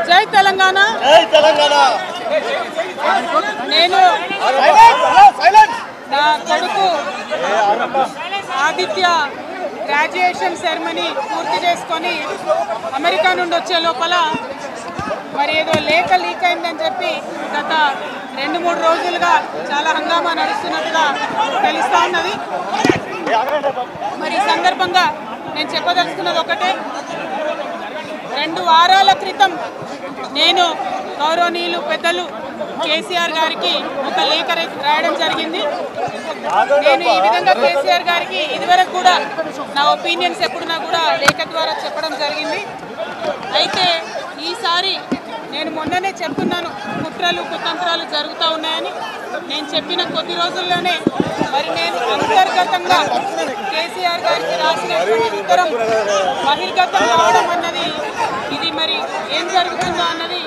జై తెలంగాణ నేను నా కొడుకు ఆదిత్య గ్రాడ్యుయేషన్ సెరమనీ పూర్తి చేసుకొని అమెరికా నుండి వచ్చే లోపల మరి ఏదో లేఖ లీక్ అయిందని చెప్పి గత 2-3 రోజులుగా చాలా హంగామా నడుస్తున్నట్టుగా తెలుస్తూ ఉన్నది. మరి ఈ సందర్భంగా నేను చెప్పదలుచుకున్నది ఒకటే, 2 వారాల క్రితం నేను గౌరవనీయులు పెద్దలు కేసీఆర్ గారికి ఒక లేఖ రాయడం జరిగింది. నేను ఈ విధంగా కేసీఆర్ గారికి ఇదివరకు కూడా నా ఒపీనియన్స్ ఎప్పుడున్నా కూడా లేఖ ద్వారా చెప్పడం జరిగింది. అయితే ఈసారి నేను మొన్ననే చెప్తున్నాను, కుట్రలు కుతంత్రాలు జరుగుతూ ఉన్నాయని. నేను చెప్పిన కొద్ది రోజుల్లోనే మరి నేను అంతర్గతంగా కేసీఆర్ గారికి రాసినటువంటి ఉత్తరం బహిర్గతం కావడం అన్నది, ఇది మరి ఏం జరుగుతుందో అన్నది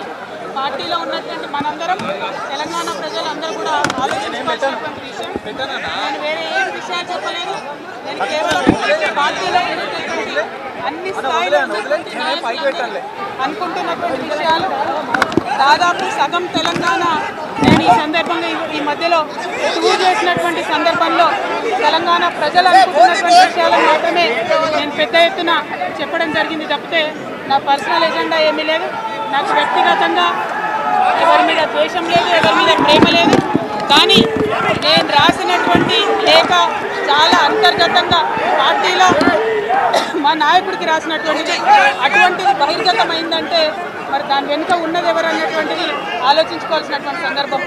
పార్టీలో ఉన్నటువంటి మనందరం, తెలంగాణ ప్రజలందరూ కూడా ఆలోచించుకోవాల్సినటువంటి విషయం. నేను వేరే ఏం విషయాలు చెప్పలేదు. నేను కేవలం పార్టీలో ఉన్నటువంటి అన్ని స్థాయిలో అనుకుంటున్నటువంటి విషయాలు. దాదాపు సగం తెలంగాణ నేను ఈ సందర్భంగా ఈ మధ్యలో టూర్ చేసినటువంటి సందర్భంలో తెలంగాణ ప్రజలు అనుకుంటున్నటువంటి విషయాలను మాత్రమే నేను పెద్ద ఎత్తున చెప్పడం జరిగింది తప్పితే నా పర్సనల్ ఎజెండా ఏమీ లేదు. నాకు వ్యక్తిగతంగా ఎవరి మీద ద్వేషం లేదు, ఎవరి మీద ప్రేమ లేదు. కానీ నేను రాసినటువంటి లేఖ చాలా అంతర్గతంగా పార్టీలో మా నాయకుడికి రాసినటువంటిది. అటువంటిది బహిర్గతమైందంటే మరి దాని వెనుక ఉన్నది ఎవరు అనేటువంటిది ఆలోచించుకోవాల్సినటువంటి సందర్భం.